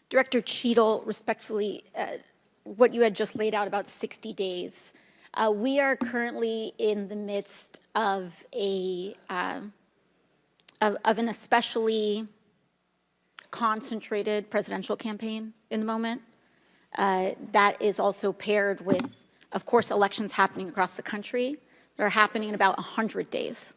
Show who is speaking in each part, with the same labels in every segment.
Speaker 1: Director Cheadle, respectfully, what you had just laid out about 60 days. We are currently in the midst of an especially concentrated presidential campaign in the moment. That is also paired with, of course, elections happening across the country that are happening in about 100 days.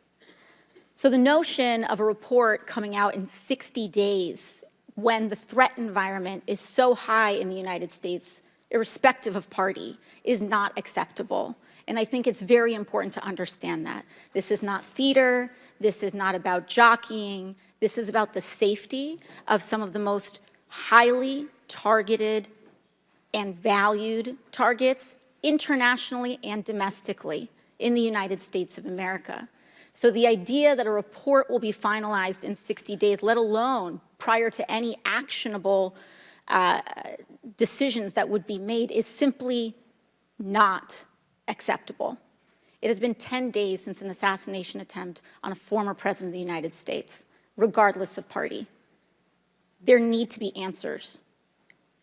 Speaker 1: So the notion of a report coming out in 60 days when the threat environment is so high in the United States, irrespective of party, is not acceptable. And I think it's very important to understand that. This is not theater. This is not about jockeying. This is about the safety of some of the most highly targeted and valued targets internationally and domestically in the United States of America. So the idea that a report will be finalized in 60 days, let alone prior to any actionable decisions that would be made, is simply not acceptable. It has been 10 days since an assassination attempt on a former president of the United States, regardless of party. There need to be answers.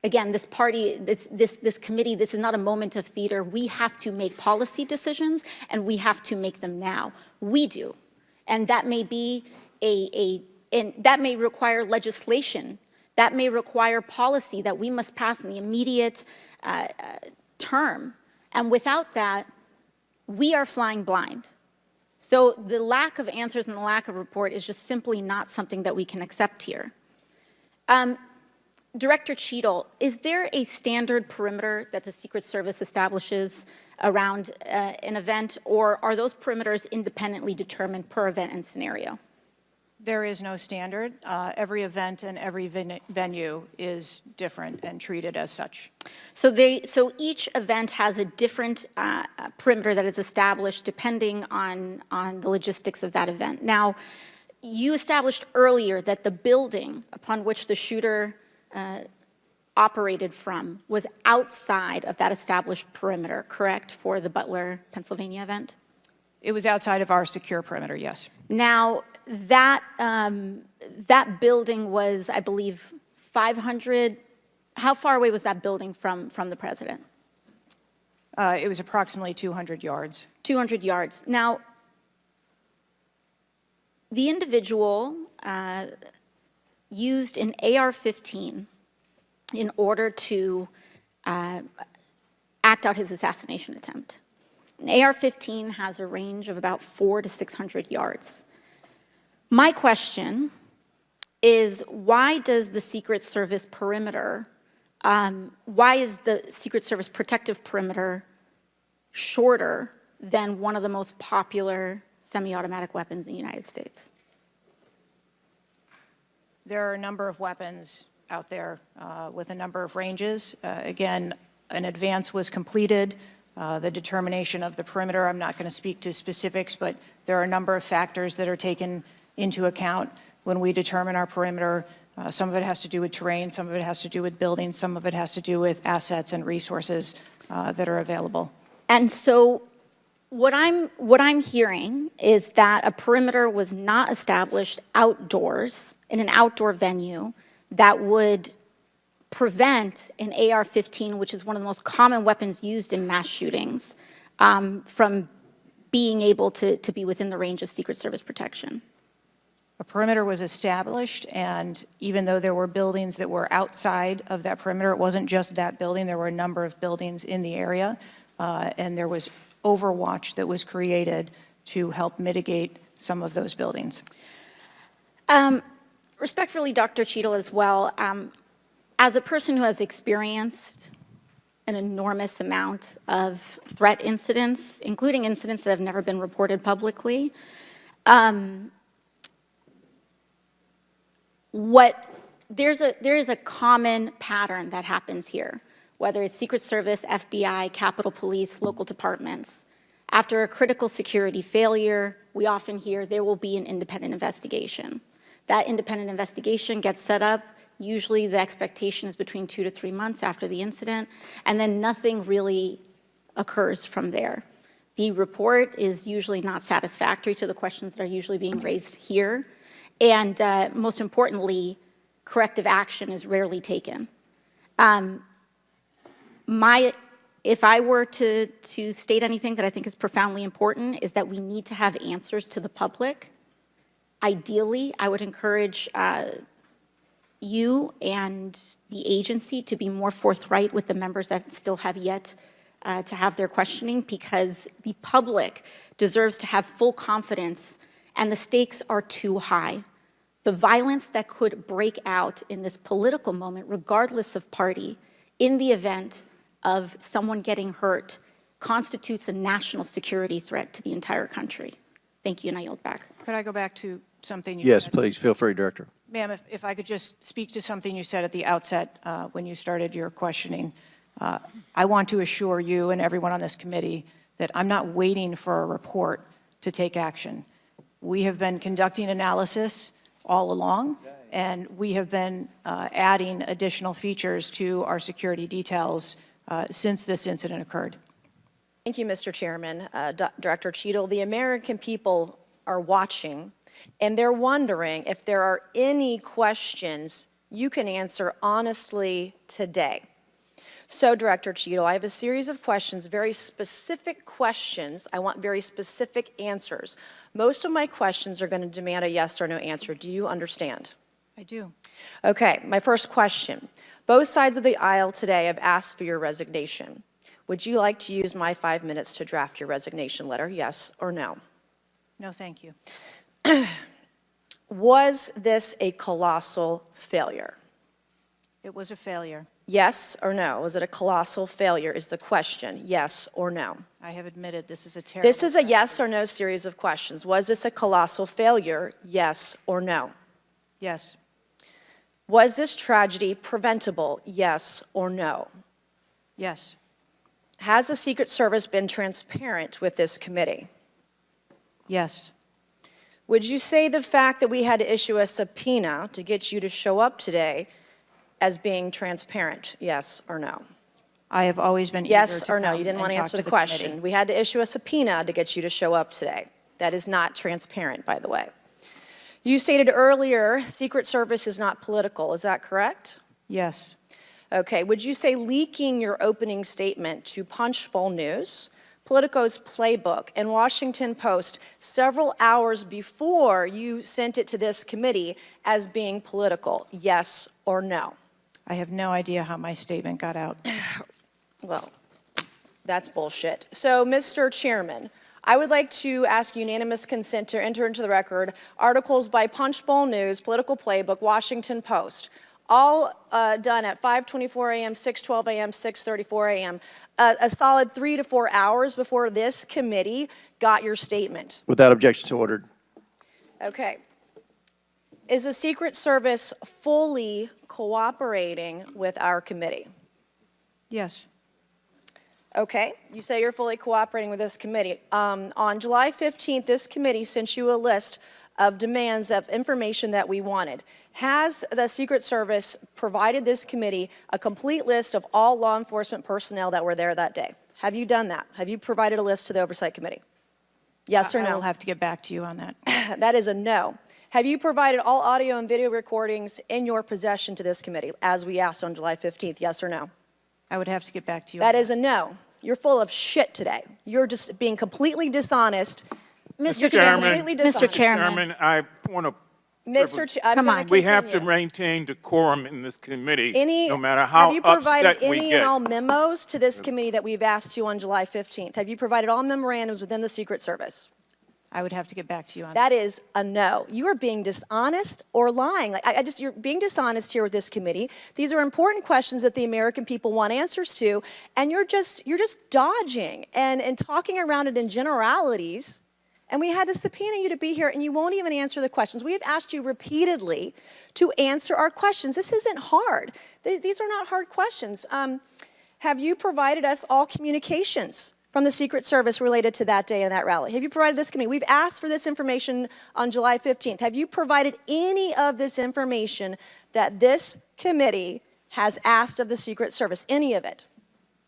Speaker 1: Again, this party, this committee, this is not a moment of theater. We have to make policy decisions, and we have to make them now. We do. And that may be and that may require legislation. That may require policy that we must pass in the immediate term. And without that, we are flying blind. So the lack of answers and the lack of report is just simply not something that we can accept here. Director Cheadle, is there a standard perimeter that the Secret Service establishes around an event, or are those perimeters independently determined per event and scenario?
Speaker 2: There is no standard. Every event and every venue is different and treated as such.
Speaker 1: So each event has a different perimeter that is established depending on the logistics of that event. Now, you established earlier that the building upon which the shooter operated from was outside of that established perimeter, correct, for the Butler, Pennsylvania event?
Speaker 2: It was outside of our secure perimeter, yes.
Speaker 1: Now, that building was, I believe, 500. How far away was that building from the president?
Speaker 2: It was approximately 200 yards.
Speaker 1: 200 yards. Now, the individual used an AR-15 in order to act out his assassination attempt. An AR-15 has a range of about 400 to 600 yards. My question is, why does the Secret Service perimeter, why is the Secret Service protective perimeter shorter than one of the most popular semi-automatic weapons in the United States?
Speaker 2: There are a number of weapons out there with a number of ranges. Again, an advance was completed. The determination of the perimeter, I'm not going to speak to specifics, but there are a number of factors that are taken into account when we determine our perimeter. Some of it has to do with terrain, some of it has to do with buildings, some of it has to do with assets and resources that are available.
Speaker 1: And so what I'm hearing is that a perimeter was not established outdoors in an outdoor venue that would prevent an AR-15, which is one of the most common weapons used in mass shootings, from being able to be within the range of Secret Service protection.
Speaker 2: A perimeter was established, and even though there were buildings that were outside of that perimeter, it wasn't just that building. There were a number of buildings in the area, and there was overwatch that was created to help mitigate some of those buildings.
Speaker 1: Respectfully, Dr. Cheadle, as well, as a person who has experienced an enormous amount of threat incidents, including incidents that have never been reported publicly, there is a common pattern that happens here, whether it's Secret Service, FBI, Capitol Police, local departments. After a critical security failure, we often hear there will be an independent investigation. That independent investigation gets set up. Usually the expectation is between 2 to 3 months after the incident, and then nothing really occurs from there. The report is usually not satisfactory to the questions that are usually being raised here, and most importantly, corrective action is rarely taken. If I were to state anything that I think is profoundly important, is that we need to have answers to the public. Ideally, I would encourage you and the agency to be more forthright with the members that still have yet to have their questioning, because the public deserves to have full confidence, and the stakes are too high. The violence that could break out in this political moment, regardless of party, in the event of someone getting hurt, constitutes a national security threat to the entire country. Thank you, and I yield back.
Speaker 2: Could I go back to something you
Speaker 3: Yes,
Speaker 2: said?
Speaker 3: please, feel free, Director.
Speaker 2: Ma'am, if I could just speak to something you said at the outset when you started your questioning. I want to assure you and everyone on this committee that I'm not waiting for a report to take action. We have been conducting analysis all along, and we have been adding additional features to our security details since this incident occurred.
Speaker 4: Thank you, Mr. Chairman. Director Cheadle, the American people are watching, and they're wondering if there are any questions you can answer honestly today. So, Director Cheadle, I have a series of questions, very specific questions. I want very specific answers. Most of my questions are going to demand a yes or no answer. Do you understand?
Speaker 2: I do.
Speaker 4: Okay, my first question. Both sides of the aisle today have asked for your resignation. Would you like to use my 5 minutes to draft your resignation letter, yes or no?
Speaker 2: No, thank you.
Speaker 4: Was this a colossal failure?
Speaker 2: It was a failure.
Speaker 4: Yes or no? Was it a colossal failure is the question, yes or no?
Speaker 2: I have admitted this is a terrible.
Speaker 4: This is a yes or no series of questions. Was this a colossal failure, yes or no?
Speaker 2: Yes.
Speaker 4: Was this tragedy preventable, yes or no?
Speaker 2: Yes.
Speaker 4: Has the Secret Service been transparent with this committee?
Speaker 2: Yes.
Speaker 4: Would you say the fact that we had to issue a subpoena to get you to show up today as being transparent, yes or no?
Speaker 2: I have always been
Speaker 4: Yes
Speaker 2: eager to
Speaker 4: or no?
Speaker 2: come
Speaker 4: You didn't
Speaker 2: and
Speaker 4: want to
Speaker 2: talk
Speaker 4: answer the
Speaker 2: committee.
Speaker 4: question. We had to issue a subpoena to get you to show up today. That is not transparent, by the way. You stated earlier, Secret Service is not political. Is that correct?
Speaker 2: Yes.
Speaker 4: Okay. Would you say leaking your opening statement to Punchbowl News, Politico's Playbook, and Washington Post several hours before you sent it to this committee as being political, yes or no?
Speaker 2: I have no idea how my statement got out.
Speaker 4: Well, that's bullshit. So, Mr. Chairman, I would like to ask unanimous consent to enter into the record articles by Punchbowl News, Political Playbook, Washington Post, all done at 5:24 a.m., 6:12 a.m., 6:34 a.m., a solid 3 to 4 hours before this committee got your statement.
Speaker 3: Without objection, so ordered.
Speaker 4: Okay. Is the Secret Service fully cooperating with our committee?
Speaker 2: Yes.
Speaker 4: Okay, you say you're fully cooperating with this committee. On July 15th, this committee sent you a list of demands of information that we wanted. Has the Secret Service provided this committee a complete list of all law enforcement personnel that were there that day? Have you done that? Have you provided a list to the Oversight Committee? Yes or no?
Speaker 2: I will have to get back to you on that.
Speaker 4: That is a no. Have you provided all audio and video recordings in your possession to this committee, as we asked on July 15th, yes or no?
Speaker 2: I would have to get back to you.
Speaker 4: That is a no. You're full of shit today. You're just being completely dishonest.
Speaker 1: Mr.
Speaker 5: Chairman.
Speaker 1: Chairman,
Speaker 4: Completely
Speaker 1: Mr. Chairman,
Speaker 5: Chairman, I want to.
Speaker 4: I'm
Speaker 1: Come
Speaker 4: gonna
Speaker 1: on.
Speaker 5: We have to
Speaker 4: continue.
Speaker 5: maintain decorum in this committee,
Speaker 4: Any,
Speaker 5: no matter how
Speaker 4: have you provided
Speaker 5: upset we
Speaker 4: any
Speaker 5: get.
Speaker 4: and all memos to this committee that we've asked you on July 15th? Have you provided all memorandums within the Secret Service?
Speaker 2: I would have to get back to you on that.
Speaker 4: That is a no. You are being dishonest or lying. Like you're being dishonest here with this committee. These are important questions that the American people want answers to, and you're just dodging and talking around it in generalities. And we had to subpoena you to be here, and you won't even answer the questions. We have asked you repeatedly to answer our questions. This isn't hard. These are not hard questions. Have you provided us all communications from the Secret Service related to that day and that rally? Have you provided this committee? We've asked for this information on July 15th. Have you provided any of this information that this committee has asked of the Secret Service? Any of it?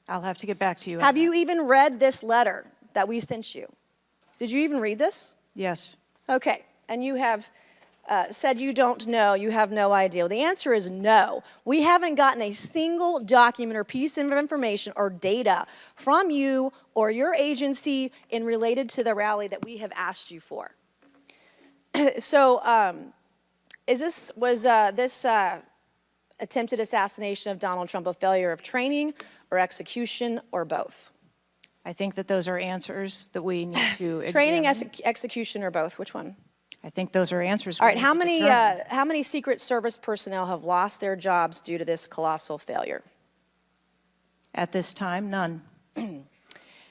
Speaker 2: I'll have to get back to you on
Speaker 4: Have
Speaker 2: that.
Speaker 4: you even read this letter that we sent you? Did you even read this?
Speaker 2: Yes.
Speaker 4: Okay, and you have said you don't know, you have no idea. Well, the answer is no. We haven't gotten a single document or piece of information or data from you or your agency in related to the rally that we have asked you for. So, was this attempted assassination of Donald Trump a failure of training or execution or both?
Speaker 2: I think that those are answers that we need to examine.
Speaker 4: Training, execution, or both? Which one?
Speaker 2: I think those are answers.
Speaker 4: All right. How many Secret Service personnel have lost their jobs due to this colossal failure?
Speaker 2: At this time, none.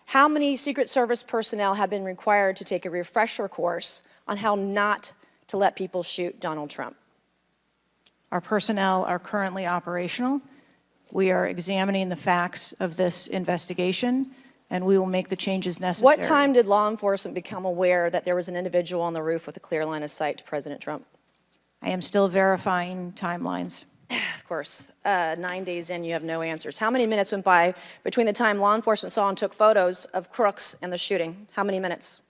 Speaker 4: How many Secret Service personnel have been required to take a refresher course on how not to let people shoot Donald Trump?
Speaker 2: Our personnel are currently operational. We are examining the facts of this investigation, and we will make the changes necessary.
Speaker 4: What time did law enforcement become aware that there was an individual on the roof with a clear line of sight to President Trump?
Speaker 2: I am still verifying timelines.
Speaker 4: Of course, 9 days in, you have no answers. How many minutes went by between the time law enforcement saw and took photos of crooks and the shooting? How many minutes?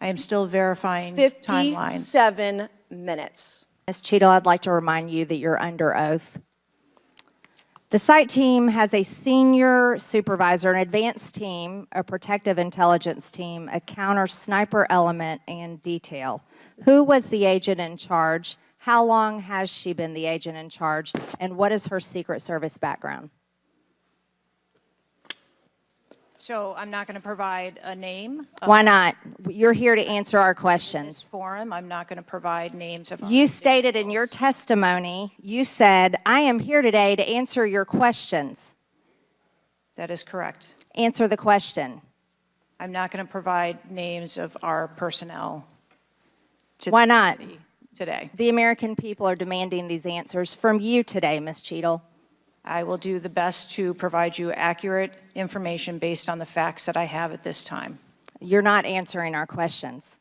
Speaker 2: I am still verifying timelines.
Speaker 4: 57 minutes.
Speaker 6: Ms. Cheadle, I'd like to remind you that you're under oath. The site team has a senior supervisor, an advanced team, a protective intelligence team, a counter sniper element, and detail. Who was the agent in charge? How long has she been the agent in charge? And what is her Secret Service background?
Speaker 2: So I'm not going to provide a name.
Speaker 6: Why not? You're here to answer our
Speaker 2: This
Speaker 6: questions.
Speaker 2: forum, I'm not going to provide names of.
Speaker 6: You stated in your testimony, you said, I am here today to answer your questions.
Speaker 2: That is correct.
Speaker 6: Answer the question.
Speaker 2: I'm not going to provide names of our personnel to
Speaker 6: Why
Speaker 2: this
Speaker 6: not?
Speaker 2: committee today.
Speaker 6: The American people are demanding these answers from you today, Ms. Cheadle.
Speaker 2: I will do the best to provide you accurate information based on the facts that I have at this time.
Speaker 6: You're not answering our questions.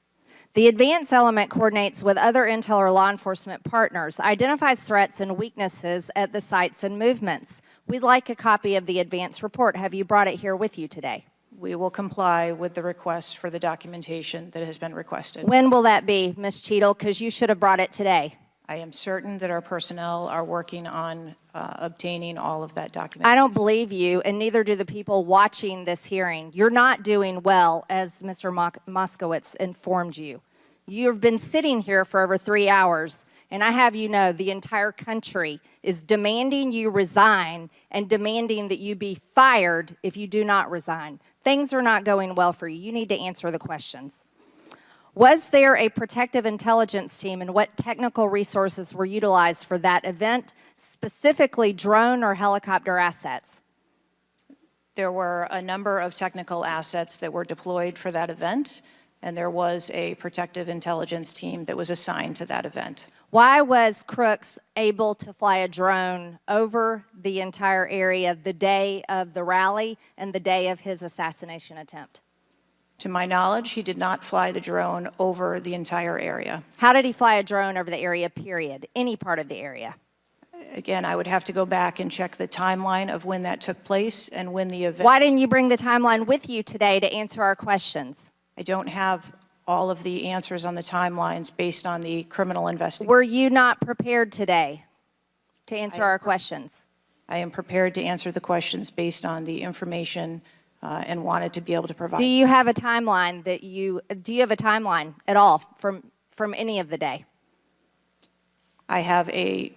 Speaker 6: The advance element coordinates with other intel or law enforcement partners, identifies threats and weaknesses at the sites and movements. We'd like a copy of the advance report. Have you brought it here with you today?
Speaker 2: We will comply with the request for the documentation that has been requested.
Speaker 6: When will that be, Ms. Cheadle? Because you should have brought it today.
Speaker 2: I am certain that our personnel are working on obtaining all of that documentation.
Speaker 6: I don't believe you, and neither do the people watching this hearing. You're not doing well, as Mr. Moskowitz informed you. You've been sitting here for over 3 hours, and I have you know the entire country is demanding you resign and demanding that you be fired if you do not resign. Things are not going well for you. You need to answer the questions. Was there a protective intelligence team, and what technical resources were utilized for that event, specifically drone or helicopter assets?
Speaker 2: There were a number of technical assets that were deployed for that event, and there was a protective intelligence team that was assigned to that event.
Speaker 6: Why was Crooks able to fly a drone over the entire area the day of the rally and the day of his assassination attempt?
Speaker 2: To my knowledge, he did not fly the drone over the entire area.
Speaker 6: How did he fly a drone over the area, period? Any part of the area?
Speaker 2: Again, I would have to go back and check the timeline of when that took place and when the event.
Speaker 6: Why didn't you bring the timeline with you today to answer our questions?
Speaker 2: I don't have all of the answers on the timelines based on the criminal investigation.
Speaker 6: Were you not prepared today to answer our questions?
Speaker 2: I am prepared to answer the questions based on the information and wanted to be able to provide.
Speaker 6: Do you have a timeline do you have a timeline at all from any of the day?
Speaker 2: I have a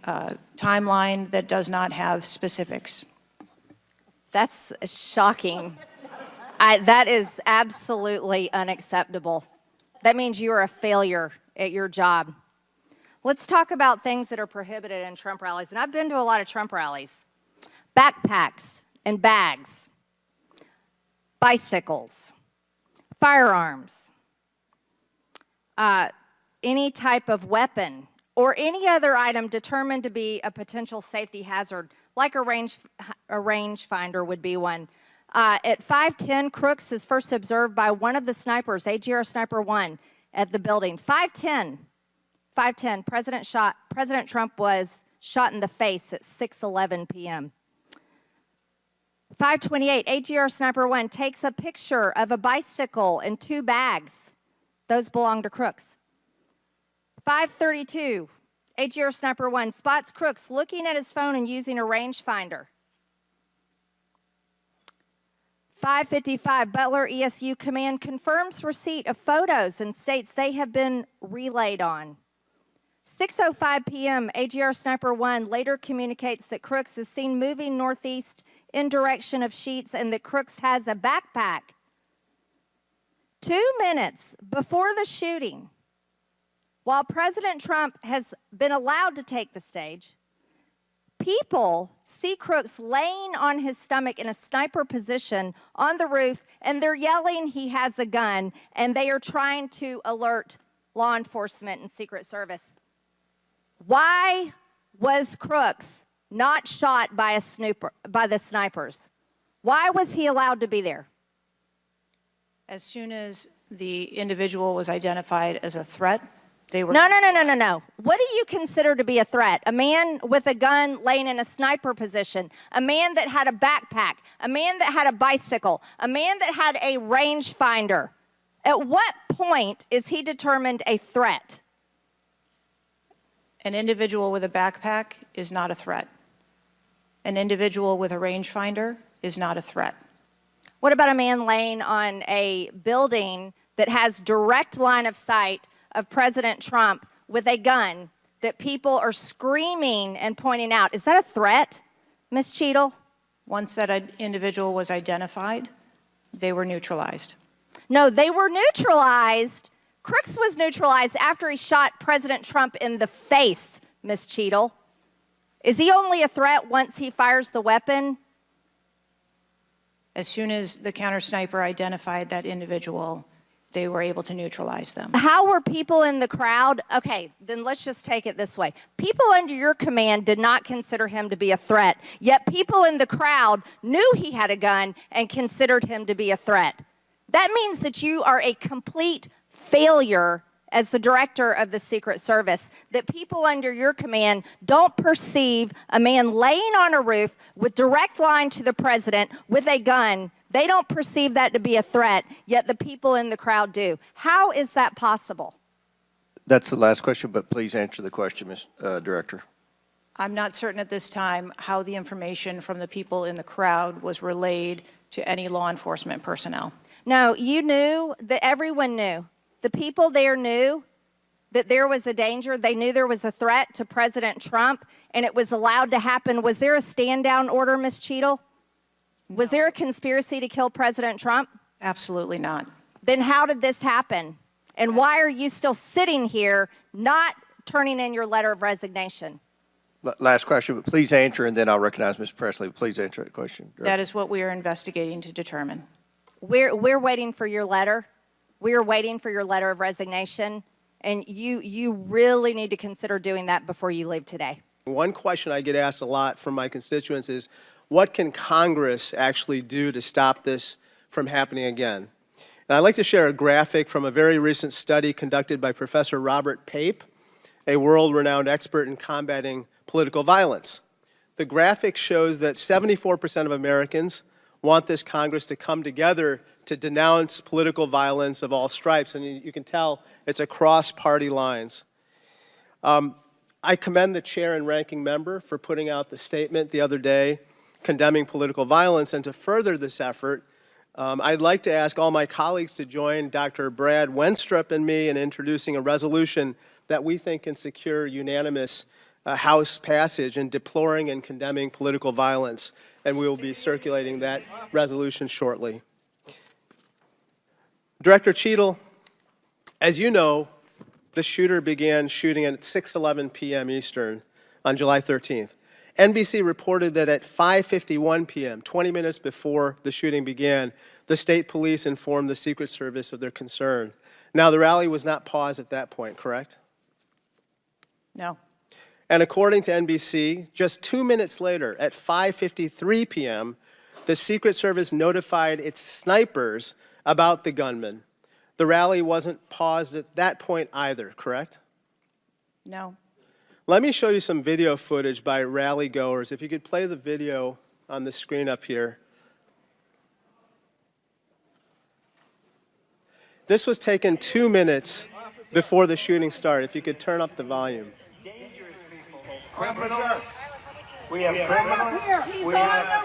Speaker 2: timeline that does not have specifics.
Speaker 6: That's shocking. That is absolutely unacceptable. That means you are a failure at your job. Let's talk about things that are prohibited in Trump rallies. And I've been to a lot of Trump rallies. Backpacks and bags. Bicycles, firearms, any type of weapon, or any other item determined to be a potential safety hazard, like a rangefinder would be one. At 5:10, Crooks is first observed by one of the snipers, AGR Sniper 1, at the building. 5:10, President Trump was shot in the face at 6:11 p.m. 5:28, AGR Sniper 1 takes a picture of a bicycle and 2 bags. Those belong to Crooks. 5:32, AGR Sniper 1 spots Crooks looking at his phone and using a rangefinder. 5:55, Butler ESU Command confirms receipt of photos and states they have been relayed on. 6:05 p.m., AGR Sniper 1 later communicates that Crooks is seen moving northeast in direction of Sheets and that Crooks has a backpack. 2 minutes before the shooting, while President Trump has been allowed to take the stage, people see Crooks laying on his stomach in a sniper position on the roof, and they're yelling he has a gun, and they are trying to alert law enforcement and Secret Service. Why was Crooks not shot by the snipers? Why was he allowed to be there?
Speaker 2: As soon as the individual was identified as a threat, they were...
Speaker 6: No. What do you consider to be a threat? A man with a gun laying in a sniper position, a man that had a backpack, a man that had a bicycle, a man that had a rangefinder. At what point is he determined a threat?
Speaker 2: An individual with a backpack is not a threat. An individual with a rangefinder is not a threat.
Speaker 6: What about a man laying on a building that has direct line of sight of President Trump with a gun that people are screaming and pointing out? Is that a threat, Ms. Cheadle?
Speaker 2: Once that individual was identified, they were neutralized.
Speaker 6: No, they were neutralized. Crooks was neutralized after he shot President Trump in the face, Ms. Cheadle. Is he only a threat once he fires the weapon?
Speaker 2: As soon as the counter sniper identified that individual, they were able to neutralize them.
Speaker 6: How were people in the crowd? Okay, then let's just take it this way. People under your command did not consider him to be a threat, yet people in the crowd knew he had a gun and considered him to be a threat. That means that you are a complete failure as the director of the Secret Service, that people under your command don't perceive a man laying on a roof with direct line to the president with a gun. They don't perceive that to be a threat, yet the people in the crowd do. How is that possible?
Speaker 3: That's the last question, but please answer the question, Ms. Director.
Speaker 2: I'm not certain at this time how the information from the people in the crowd was relayed to any law enforcement personnel.
Speaker 6: No, you knew, that everyone knew. The people there knew that there was a danger. They knew there was a threat to President Trump, and it was allowed to happen. Was there a stand-down order, Ms. Cheadle? No. Was there a conspiracy to kill President Trump?
Speaker 2: Absolutely not.
Speaker 6: Then how did this happen? And why are you still sitting here not turning in your letter of resignation?
Speaker 3: Last question, but please answer, and then I'll recognize Ms. Presley. Please answer that question. Director.
Speaker 2: That is what we are investigating to determine.
Speaker 6: We're waiting for your letter. We are waiting for your letter of resignation, and you really need to consider doing that before you leave today.
Speaker 7: One question I get asked a lot from my constituents is, what can Congress actually do to stop this from happening again? And I'd like to share a graphic from a very recent study conducted by Professor Robert Pape, a world-renowned expert in combating political violence. The graphic shows that 74% of Americans want this Congress to come together to denounce political violence of all stripes. And you can tell it's across party lines. I commend the chair and ranking member for putting out the statement the other day condemning political violence. And to further this effort, I'd like to ask all my colleagues to join Dr. Brad Wenstrup and me in introducing a resolution that we think can secure unanimous House passage in deploring and condemning political violence. And we will be circulating that resolution shortly. Director Cheadle, as you know, the shooter began shooting at 6:11 p.m. Eastern on July 13th. NBC reported that at 5:51 p.m., 20 minutes before the shooting began, the state police informed the Secret Service of their concern. Now, the rally was not paused at that point, correct?
Speaker 2: No.
Speaker 7: And according to NBC, just 2 minutes later, at 5:53 p.m., the Secret Service notified its snipers about the gunman. The rally wasn't paused at that point either, correct?
Speaker 2: No.
Speaker 7: Let me show you some video footage by rally goers. If you could play the video on the screen up here. This was taken 2 minutes before the shooting started. If you could turn up the volume.
Speaker 8: Criminals. We have criminals. We have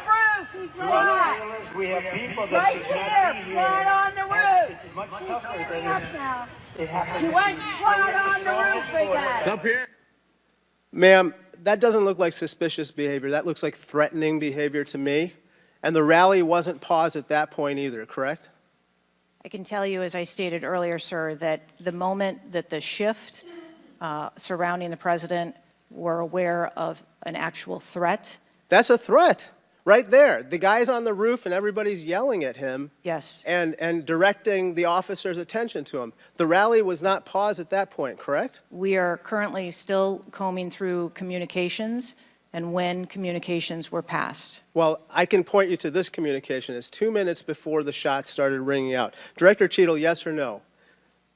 Speaker 8: drug dealers. We have people that should not be here.
Speaker 9: Right on the roof.
Speaker 8: It's much tougher than
Speaker 9: Now.
Speaker 8: it happens.
Speaker 9: You went right on the roof with that.
Speaker 5: Up here.
Speaker 7: Ma'am, that doesn't look like suspicious behavior. That looks like threatening behavior to me. And the rally wasn't paused at that point either, correct?
Speaker 2: I can tell you, as I stated earlier, sir, that the moment that the shift surrounding the president were aware of an actual threat.
Speaker 7: That's a threat right there. The guy's on the roof and everybody's yelling at him.
Speaker 2: Yes.
Speaker 7: And directing the officer's attention to him. The rally was not paused at that point, correct?
Speaker 2: We are currently still combing through communications and when communications were passed.
Speaker 7: Well, I can point you to this communication. It's 2 minutes before the shots started ringing out. Director Cheadle, yes or no?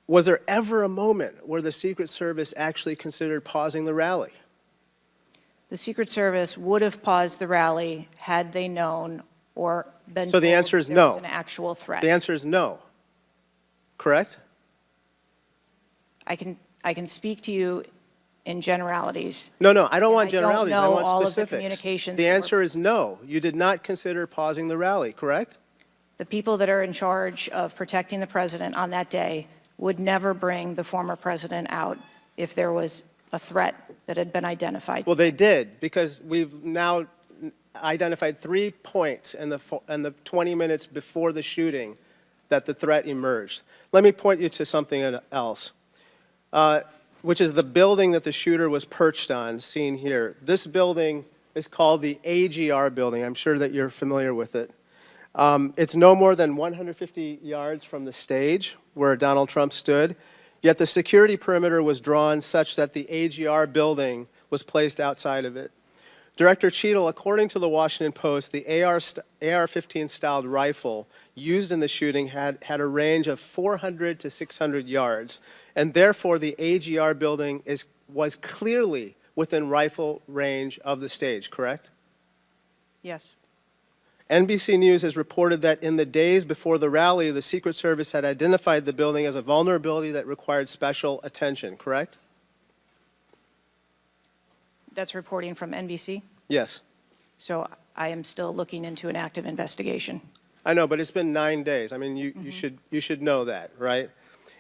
Speaker 7: Was there ever a moment where the Secret Service actually considered pausing the rally?
Speaker 2: The Secret Service would have paused the rally had they known or been
Speaker 7: So the
Speaker 2: told
Speaker 7: answer is
Speaker 2: there
Speaker 7: no.
Speaker 2: was an actual threat.
Speaker 7: The answer is no, correct?
Speaker 2: I can speak to you in generalities.
Speaker 7: No, I don't want
Speaker 2: I don't
Speaker 7: generalities. I
Speaker 2: know
Speaker 7: want
Speaker 2: all of the
Speaker 7: specifics.
Speaker 2: communications
Speaker 7: The
Speaker 2: that were-
Speaker 7: answer is no. You did not consider pausing the rally, correct?
Speaker 2: The people that are in charge of protecting the president on that day would never bring the former president out if there was a threat that had been identified.
Speaker 7: Well, they did, because we've now identified 3 points in the 20 minutes before the shooting that the threat emerged. Let me point you to something else, which is the building that the shooter was perched on, seen here. This building is called the AGR building. I'm sure that you're familiar with it. It's no more than 150 yards from the stage where Donald Trump stood, yet the security perimeter was drawn such that the AGR building was placed outside of it. Director Cheadle, according to the Washington Post, the AR-15 styled rifle used in the shooting had a range of 400 to 600 yards, and therefore the AGR building was clearly within rifle range of the stage, correct?
Speaker 2: Yes.
Speaker 7: NBC News has reported that in the days before the rally, the Secret Service had identified the building as a vulnerability that required special attention, correct?
Speaker 2: That's reporting from NBC.
Speaker 7: Yes.
Speaker 2: So I am still looking into an active investigation.
Speaker 7: I know, but it's been 9 days. I mean, you should know that, right?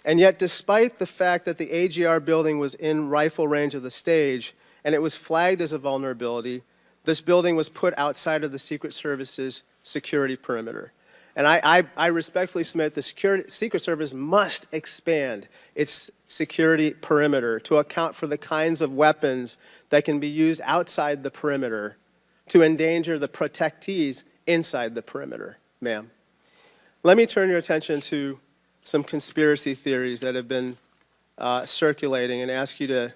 Speaker 7: And yet, despite the fact that the AGR building was in rifle range of the stage and it was flagged as a vulnerability, this building was put outside of the Secret Service's security perimeter. And I respectfully submit the Secret Service must expand its security perimeter to account for the kinds of weapons that can be used outside the perimeter to endanger the protectees inside the perimeter, ma'am. Let me turn your attention to some conspiracy theories that have been circulating and ask you to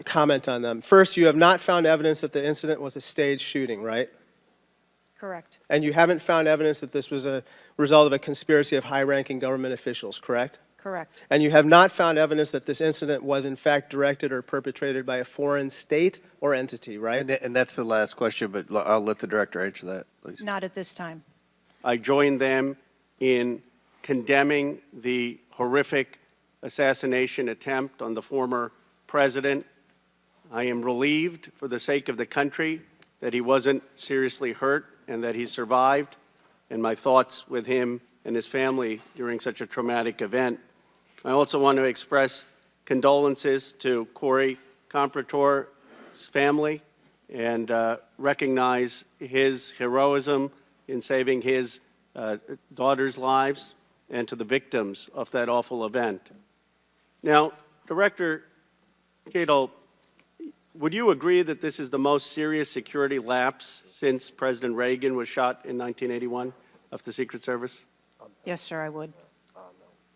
Speaker 7: comment on them. First, you have not found evidence that the incident was a staged shooting, right?
Speaker 2: Correct.
Speaker 7: And you haven't found evidence that this was a result of a conspiracy of high-ranking government officials, correct?
Speaker 2: Correct.
Speaker 7: And you have not found evidence that this incident was in fact directed or perpetrated by a foreign state or entity, right?
Speaker 3: And that's the last question, but I'll let the director answer that, please.
Speaker 2: Not at this time.
Speaker 10: I join them in condemning the horrific assassination attempt on the former president. I am relieved for the sake of the country that he wasn't seriously hurt and that he survived, and my thoughts with him and his family during such a traumatic event. I also want to express condolences to Corey Comprator's family and recognize his heroism in saving his daughter's lives and to the victims of that awful event. Now, Director Cheadle, would you agree that this is the most serious security lapse since President Reagan was shot in 1981 of the Secret Service?
Speaker 2: Yes, sir, I would.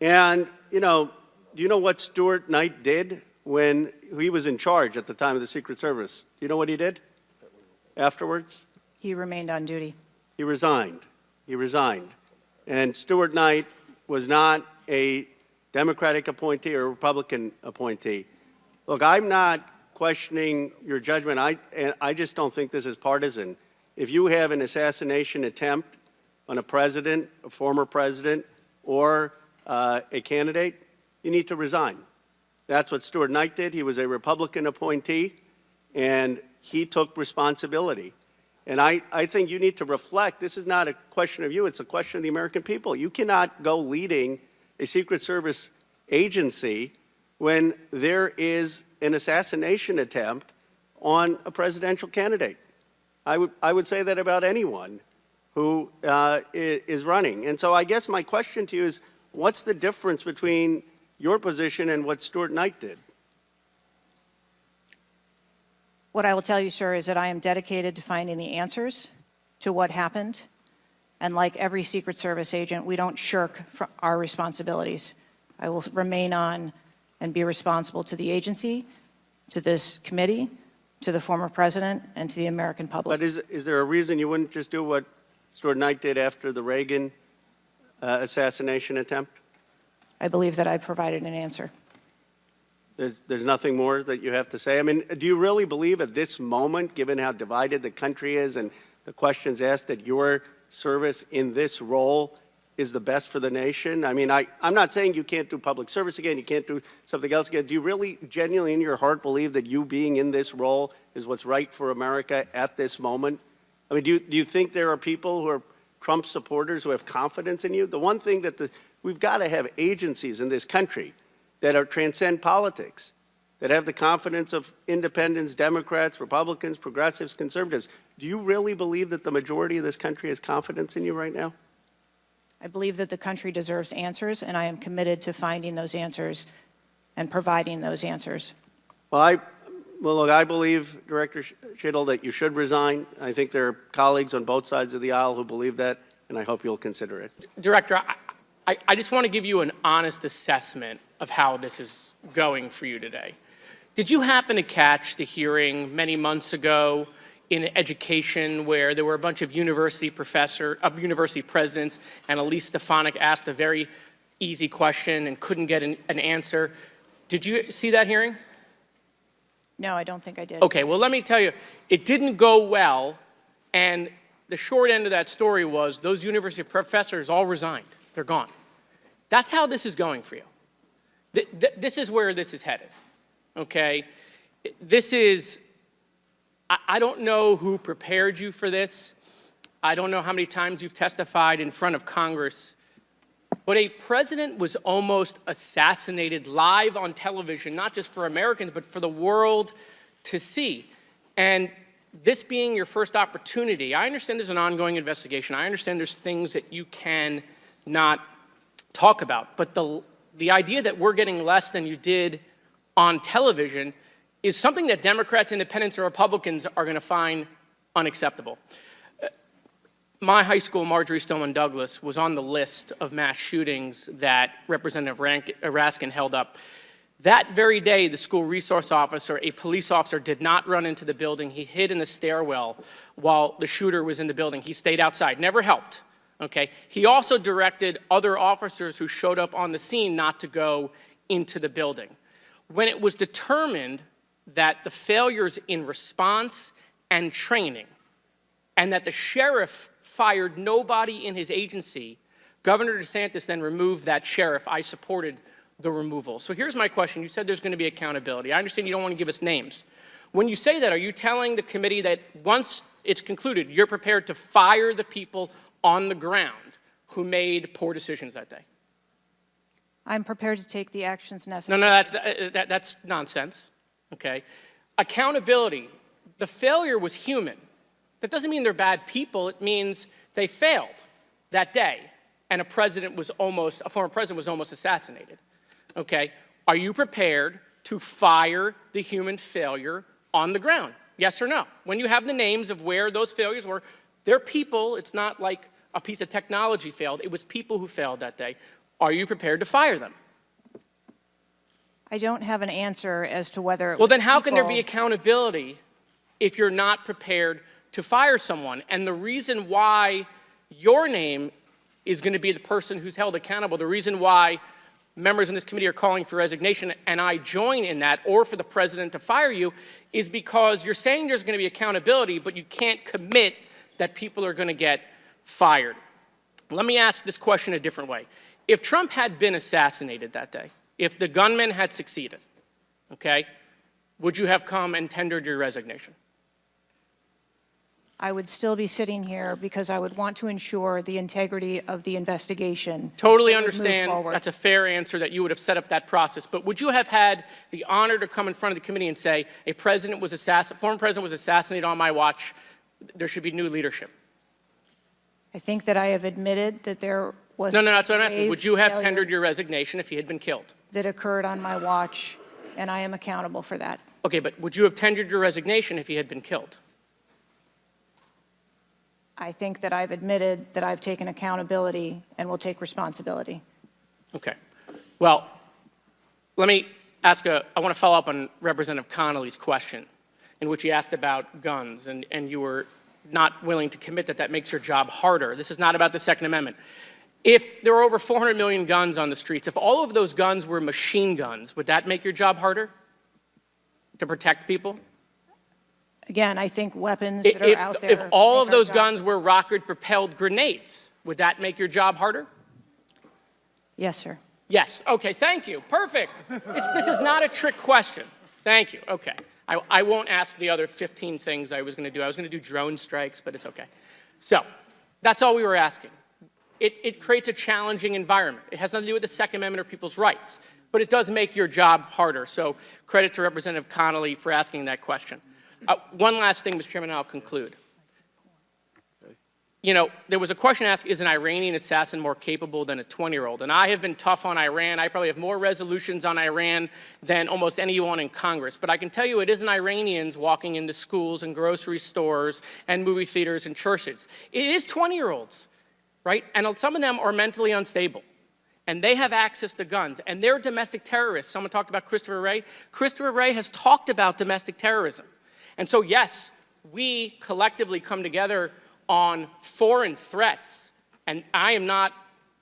Speaker 10: And, do you know what Stuart Knight did when he was in charge at the time of the Secret Service? Do you know what he did afterwards?
Speaker 2: He remained on duty.
Speaker 10: He resigned. He resigned. And Stuart Knight was not a Democratic appointee or a Republican appointee. Look, I'm not questioning your judgment. I just don't think this is partisan. If you have an assassination attempt on a president, a former president, or a candidate, you need to resign. That's what Stuart Knight did. He was a Republican appointee, and he took responsibility. And I think you need to reflect. This is not a question of you. It's a question of the American people. You cannot go leading a Secret Service agency when there is an assassination attempt on a presidential candidate. I would say that about anyone who is running. And so I guess my question to you is, what's the difference between your position and what Stuart Knight did?
Speaker 2: What I will tell you, sir, is that I am dedicated to finding the answers to what happened. And like every Secret Service agent, we don't shirk from our responsibilities. I will remain on and be responsible to the agency, to this committee, to the former president, and to the American public.
Speaker 10: But is there a reason you wouldn't just do what Stuart Knight did after the Reagan assassination attempt?
Speaker 2: I believe that I provided an answer.
Speaker 10: There's nothing more that you have to say? I mean, do you really believe at this moment, given how divided the country is and the questions asked, that your service in this role is the best for the nation? I mean, I'm not saying you can't do public service again, you can't do something else again. Do you really genuinely in your heart believe that you being in this role is what's right for America at this moment? I mean, do you think there are people who are Trump supporters who have confidence in you? The one thing that we've got to have agencies in this country that are transcend politics, that have the confidence of independents, Democrats, Republicans, progressives, conservatives. Do you really believe that the majority of this country has confidence in you right now?
Speaker 2: I believe that the country deserves answers, and I am committed to finding those answers and providing those answers.
Speaker 10: Well, look, I believe, Director Schittle, that you should resign. I think there are colleagues on both sides of the aisle who believe that, and I hope you'll consider it.
Speaker 11: Director, I just want to give you an honest assessment of how this is going for you today. Did you happen to catch the hearing many months ago in education where there were a bunch of university presidents and Elise Stefanik asked a very easy question and couldn't get an answer? Did you see that hearing?
Speaker 2: No, I don't think I did.
Speaker 11: Okay, well, let me tell you, it didn't go well, and the short end of that story was those university professors all resigned. They're gone. That's how this is going for you. This is where this is headed, okay? This is, I don't know who prepared you for this. I don't know how many times you've testified in front of Congress, but a president was almost assassinated live on television, not just for Americans, but for the world to see. And this being your first opportunity, I understand there's an ongoing investigation. I understand there's things that you can not talk about, but the idea that we're getting less than you did on television is something that Democrats, Independents, or Republicans are going to find unacceptable. My high school, Marjorie Stoneman Douglas, was on the list of mass shootings that Representative Raskin held up. That very day, the school resource officer, a police officer, did not run into the building. He hid in the stairwell while the shooter was in the building. He stayed outside, never helped. Okay. He also directed other officers who showed up on the scene not to go into the building. When it was determined that the failures in response and training and that the sheriff fired nobody in his agency, Governor DeSantis then removed that sheriff. I supported the removal. So here's my question. You said there's going to be accountability. I understand you don't want to give us names. When you say that, are you telling the committee that once it's concluded, you're prepared to fire the people on the ground who made poor decisions that day?
Speaker 2: I'm prepared to take the actions necessary.
Speaker 11: No, that's nonsense, okay? Accountability, the failure was human. That doesn't mean they're bad people. It means they failed that day, and a former president was almost assassinated, okay? Are you prepared to fire the human failure on the ground? Yes or no? When you have the names of where those failures were, they're people. It's not like a piece of technology failed. It was people who failed that day. Are you prepared to fire them?
Speaker 2: I don't have an answer as to whether it
Speaker 11: Well,
Speaker 2: was
Speaker 11: then how can there be
Speaker 2: people.
Speaker 11: accountability if you're not prepared to fire someone? And the reason why your name is going to be the person who's held accountable, the reason why members in this committee are calling for resignation, and I join in that, or for the president to fire you, is because you're saying there's going to be accountability, but you can't commit that people are going to get fired. Let me ask this question a different way. if Trump had been assassinated that day, if the gunman had succeeded, okay, would you have come and tendered your resignation?
Speaker 2: I would still be sitting here because I would want to ensure the integrity of the investigation.
Speaker 11: Totally
Speaker 2: that would move
Speaker 11: understand.
Speaker 2: forward.
Speaker 11: That's a fair answer that you would have set up that process. But would you have had the honor to come in front of the committee and say, a president was former president was assassinated on my watch, there should be new leadership?
Speaker 2: I think that I have admitted that there was
Speaker 11: No, that's what I'm asking.
Speaker 2: grave
Speaker 11: Would you have
Speaker 2: failure
Speaker 11: tendered your resignation if he had been killed?
Speaker 2: that occurred on my watch, and I am accountable for that.
Speaker 11: Okay, but would you have tendered your resignation if he had been killed?
Speaker 2: I think that I've admitted that I've taken accountability and will take responsibility.
Speaker 11: Okay. Well, let me ask I want to follow up on Representative Connolly's question, in which he asked about guns, and you were not willing to commit that makes your job harder. This is not about the Second Amendment. If there were over 400 million guns on the streets, if all of those guns were machine guns, would that make your job harder to protect people?
Speaker 2: Again, I think weapons that are out there.
Speaker 11: If all of
Speaker 2: make our
Speaker 11: those
Speaker 2: job-
Speaker 11: guns were rocket-propelled grenades, would that make your job harder?
Speaker 2: Yes, sir.
Speaker 11: Yes. Okay, thank you. Perfect. This is not a trick question. Thank you. Okay. I won't ask the other 15 things I was going to do. I was going to do drone strikes, but it's okay. So that's all we were asking. It creates a challenging environment. It has nothing to do with the Second Amendment or people's rights, but it does make your job harder. So credit to Representative Connolly for asking that question. One last thing, Mr. Chairman, and I'll conclude. You know, there was a question asked, is an Iranian assassin more capable than a 20-year-old? And I have been tough on Iran. I probably have more resolutions on Iran than almost anyone in Congress. But I can tell you it isn't Iranians walking into schools and grocery stores and movie theaters and churches. It is 20-year-olds, right? And some of them are mentally unstable. And they have access to guns. And they're domestic terrorists. Someone talked about Christopher Wray. Christopher Wray has talked about domestic terrorism. And so, yes, we collectively come together on foreign threats, and I am not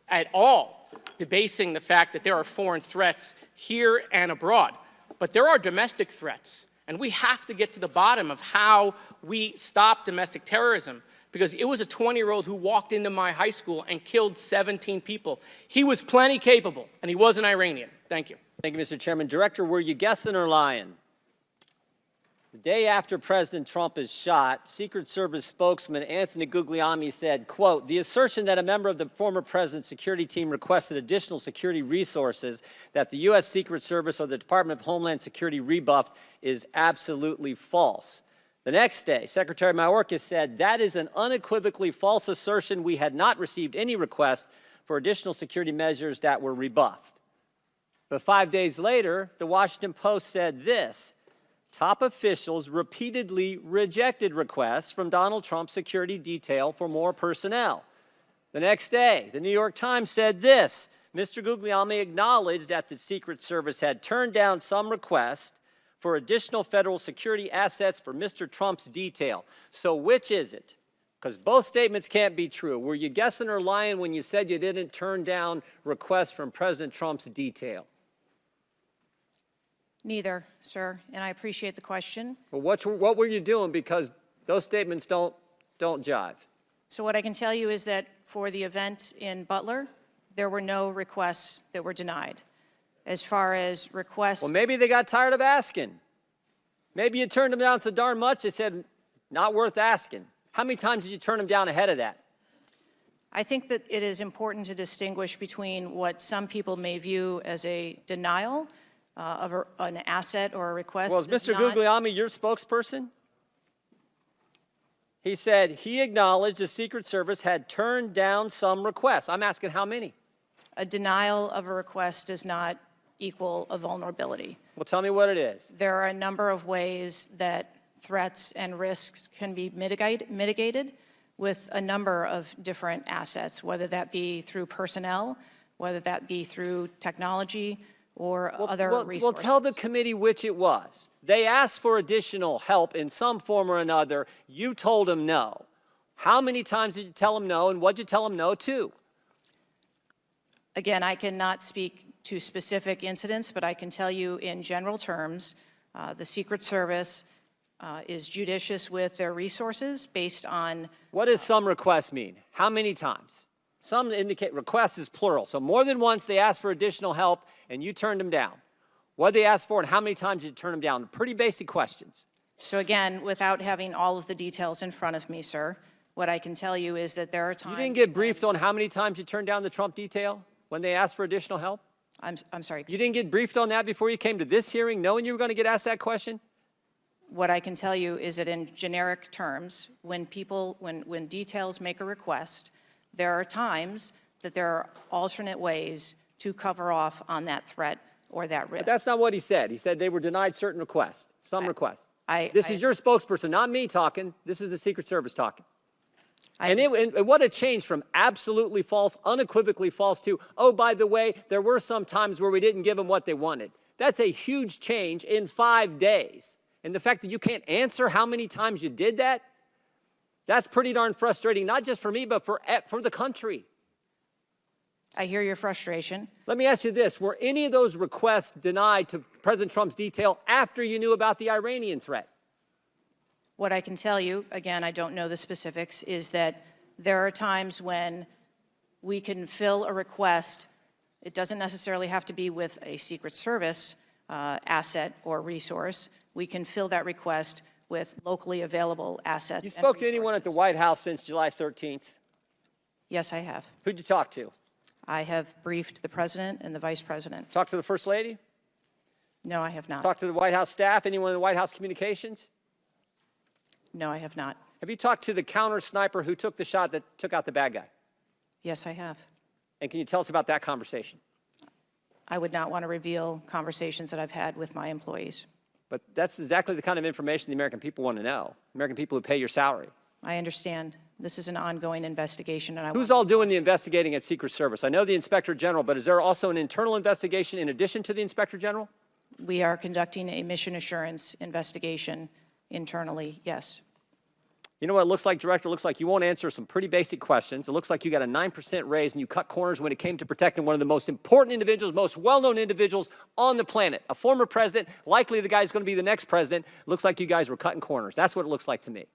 Speaker 11: at all debasing the fact that there are foreign threats here and abroad, but there are domestic threats, and we have to get to the bottom of how we stop domestic terrorism, because it was a 20-year-old who walked into my high school and killed 17 people. He was plenty capable, and he was an Iranian. Thank you.
Speaker 12: Thank you, Mr. Chairman. Director, were you guessing or lying? The day after President Trump is shot, Secret Service spokesman Anthony Guglielmi said, quote, the assertion that a member of the former president's security team requested additional security resources that the U.S. Secret Service or the Department of Homeland Security rebuffed is absolutely false. The next day, Secretary Mayorkas said that is an unequivocally false assertion. We had not received any request for additional security measures that were rebuffed. But 5 days later, the Washington Post said this. Top officials repeatedly rejected requests from Donald Trump's security detail for more personnel. The next day, the New York Times said this. Mr. Guglielmi acknowledged that the Secret Service had turned down some requests for additional federal security assets for Mr. Trump's detail. So which is it? Because both statements can't be true. Were you guessing or lying when you said you didn't turn down requests from President Trump's detail?
Speaker 2: Neither, sir, and I appreciate the question.
Speaker 12: Well, what were you doing? Because those statements don't jive.
Speaker 2: So what I can tell you is that for the event in Butler, there were no requests that were denied. As far as requests...
Speaker 12: Well, maybe they got tired of asking. Maybe you turned them down so darn much, they said, not worth asking. How many times did you turn them down ahead of that?
Speaker 2: I think that it is important to distinguish between what some people may view as a denial of an asset or a request.
Speaker 12: Well, is Mr. Guglielmi your spokesperson? He said he acknowledged the Secret Service had turned down some requests. I'm asking how many?
Speaker 2: A denial of a request does not equal a vulnerability.
Speaker 12: Well, tell me what it is.
Speaker 2: There are a number of ways that threats and risks can be mitigated with a number of different assets, whether that be through personnel, whether that be through technology, or other resources.
Speaker 12: Well, tell the committee which it was. They asked for additional help in some form or another. You told them no. How many times did you tell them no, and what did you tell them no to?
Speaker 2: Again, I cannot speak to specific incidents, but I can tell you in general terms, the Secret Service is judicious with their resources based on...
Speaker 12: What does some requests mean? How many times? Some indicate requests is plural. So more than once they asked for additional help and you turned them down. What did they ask for and how many times did you turn them down? Pretty basic questions.
Speaker 2: So again, without having all of the details in front of me, sir, what I can tell you is that there are times—
Speaker 12: You didn't get briefed on how many times you turned down the Trump detail when they asked for additional help?
Speaker 2: I'm sorry.
Speaker 12: You didn't get briefed on that before you came to this hearing, knowing you were going to get asked that question?
Speaker 2: What I can tell you is that in generic terms, when details make a request, there are times that there are alternate ways to cover off on that threat or that risk.
Speaker 12: But that's not what he said. He said they were denied certain requests, some requests. This is your spokesperson, not me talking. This is the Secret Service talking. And what a change from absolutely false, unequivocally false to, oh, by the way, there were some times where we didn't give them what they wanted. That's a huge change in 5 days. And the fact that you can't answer how many times you did that, that's pretty darn frustrating, not just for me, but for the country.
Speaker 2: I hear your frustration.
Speaker 12: Let me ask you this. Were any of those requests denied to President Trump's detail after you knew about the Iranian threat?
Speaker 2: What I can tell you, again, I don't know the specifics, is that there are times when we can fill a request. It doesn't necessarily have to be with a Secret Service asset or resource. We can fill that request with locally available assets.
Speaker 12: You spoke to anyone at the White House since July 13th?
Speaker 2: Yes, I have.
Speaker 12: Who'd you talk to?
Speaker 2: I have briefed the President and the Vice President.
Speaker 12: Talked to the First Lady?
Speaker 2: No, I have not.
Speaker 12: Talked to the White House staff? Anyone in the White House communications?
Speaker 2: No, I have not.
Speaker 12: Have you talked to the counter sniper who took the shot that took out the bad guy?
Speaker 2: Yes, I have.
Speaker 12: And can you tell us about that conversation?
Speaker 2: I would not want to reveal conversations that I've had with my employees.
Speaker 12: But that's exactly the kind of information the American people want to know. American people who pay your salary.
Speaker 2: I understand. This is an ongoing investigation, and
Speaker 12: Who's all doing the investigating at Secret Service? I know the Inspector General, but is there also an internal investigation in addition to the Inspector General?
Speaker 2: We are conducting a mission assurance investigation internally, yes.
Speaker 12: You know what it looks like, Director? It looks like you won't answer some pretty basic questions. It looks like you got a 9% raise and you cut corners when it came to protecting one of the most important individuals, most well-known individuals on the planet. A former president, likely the guy who's going to be the next president. It looks like you guys were cutting corners. That's what it looks like to me.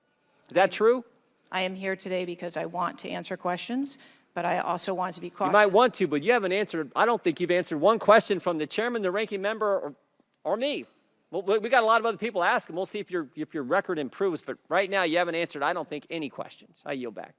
Speaker 12: Is that true?
Speaker 2: I am here today because I want to answer questions, but I also want to be cautious.
Speaker 12: You might want to, but you haven't answered, I don't think you've answered one question from the chairman, the ranking member, or me. Well, we got a lot of other people asking. We'll see if your record improves, but right now you haven't answered, I don't think, any questions. I yield back.